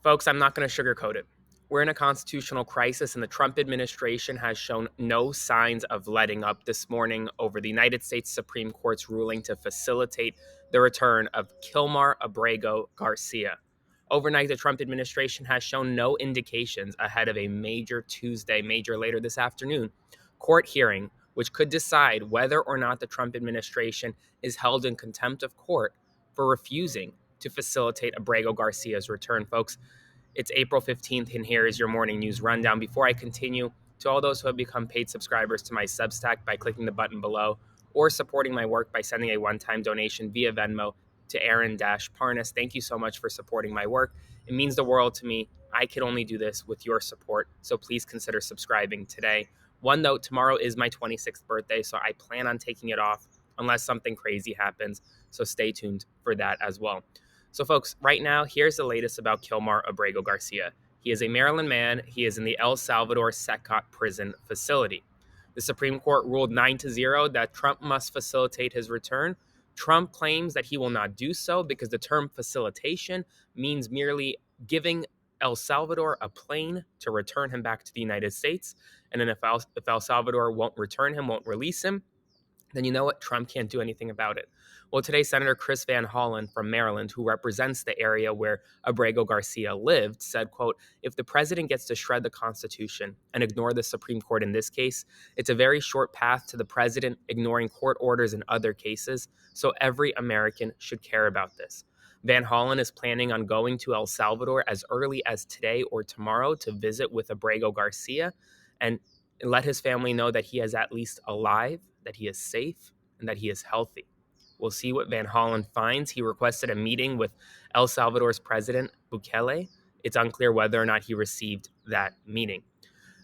Folks, I'm not going to sugarcoat it. We're in a constitutional crisis, and the Trump administration has shown no signs of letting up this morning over the United States Supreme Court's ruling to facilitate the return of Kilmar Abrego Garcia. Overnight, the Trump administration has shown no indications ahead of a major later this afternoon, court hearing, which could decide whether or not the Trump administration is held in contempt of court for refusing to facilitate Abrego Garcia's return. Folks, it's April 15th, and here is your morning news rundown. Before I continue, to all those who have become paid subscribers to my Substack by clicking the button below or supporting my work by sending a one-time donation via Venmo to Aaron-Parnas, thank you so much for supporting my work. It means the world to me. I can only do this with your support, so please consider subscribing today. One note, tomorrow is my 26th birthday, so I plan on taking it off unless something crazy happens, so stay tuned for that as well. So folks, right now, here's the latest about Kilmar Abrego Garcia. He is a Maryland man. He is in the El Salvador Secot prison facility. The Supreme Court ruled 9-0 that Trump must facilitate his return. Trump claims that he will not do so because the term facilitation means merely giving El Salvador a plane to return him back to the United States. And then if El Salvador won't return him, won't release him, then you know what? Trump can't do anything about it. Well, today, Senator Chris Van Hollen from Maryland, who represents the area where Abrego Garcia lived, said, quote, "If the president gets to shred the Constitution and ignore the Supreme Court in this case, it's a very short path to the president ignoring court orders in other cases, so every American should care about this." Van Hollen is planning on going to El Salvador as early as today or tomorrow to visit with Abrego Garcia and let his family know that he is at least alive, that he is safe, and that he is healthy. We'll see what Van Hollen finds. He requested a meeting with El Salvador's president, Bukele. It's unclear whether or not he received that meeting.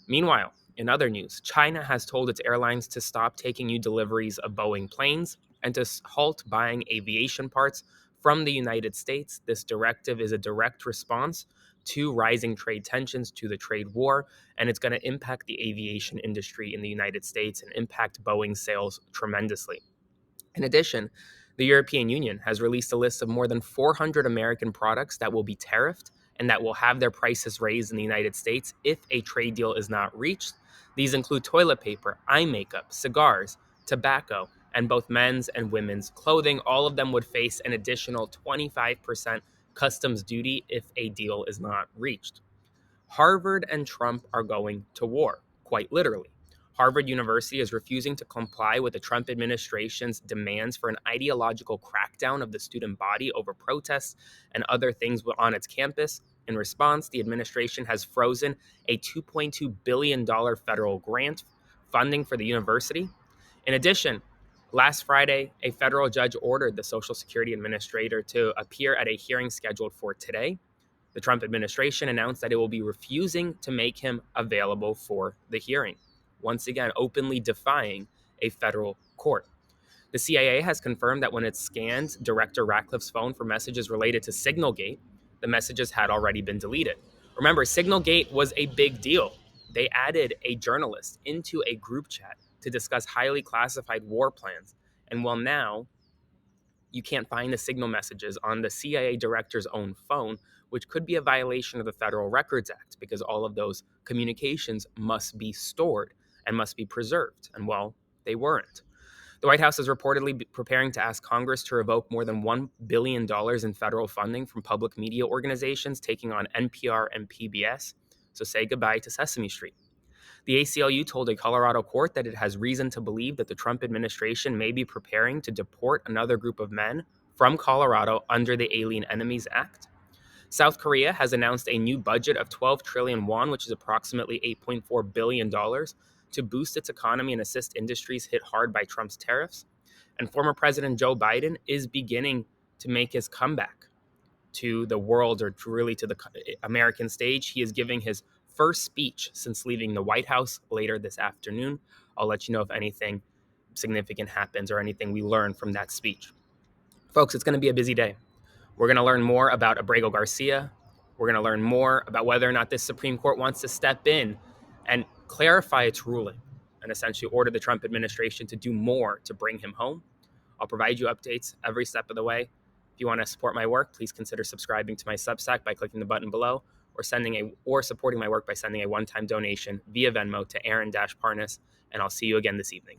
Meanwhile, in other news, China has told its airlines to stop taking new deliveries of Boeing planes and to halt buying aviation parts from the United States. This directive is a direct response to rising trade tensions, to the trade war, and it's going to impact the aviation industry in the United States and impact Boeing sales tremendously. In addition, the European Union has released a list of more than 400 American products that will be tariffed and that will have their prices raised in the United States if a trade deal is not reached. These include toilet paper, eye makeup, cigars, tobacco, and both men's and women's clothing. All of them would face an additional 25% customs duty if a deal is not reached. Harvard and Trump are going to war, quite literally. Harvard University is refusing to comply with the Trump administration's demands for an ideological crackdown of the student body over protests and other things on its campus. In response, the administration has frozen a $2.2 billion federal grant funding for the university. In addition, last Friday, a federal judge ordered the Social Security Administrator to appear at a hearing scheduled for today. The Trump administration announced that it will be refusing to make him available for the hearing, once again openly defying a federal court. The CIA has confirmed that when it scanned Director Ratcliffe's phone for messages related to Signalgate, the messages had already been deleted. Remember, Signalgate was a big deal. They added a journalist into a group chat to discuss highly classified war plans. And well, now you can't find the signal messages on the CIA director's own phone, which could be a violation of the Federal Records Act because all of those communications must be stored and must be preserved. And well, they weren't. The White House is reportedly preparing to ask Congress to revoke more than $1 billion in federal funding from public media organizations taking on NPR and PBS. So say goodbye to Sesame Street. The ACLU told a Colorado court that it has reason to believe that the Trump administration may be preparing to deport another group of men from Colorado under the Alien Enemies Act. South Korea has announced a new budget of 12 trillion won, which is approximately $8.4 billion, to boost its economy and assist industries hit hard by Trump's tariffs. And former President Joe Biden is beginning to make his comeback to the world, or really to the American stage. He is giving his first speech since leaving the White House later this afternoon. I'll let you know if anything significant happens or anything we learn from that speech. Folks, it's going to be a busy day. We're going to learn more about Abrego Garcia. We're going to learn more about whether or not this Supreme Court wants to step in and clarify its ruling and essentially order the Trump administration to do more to bring him home. I'll provide you updates every step of the way. If you want to support my work, please consider subscribing to my Substack by clicking the button below, or supporting my work by sending a one-time donation via Venmo to Aaron-Parnas, and I'll see you again this evening.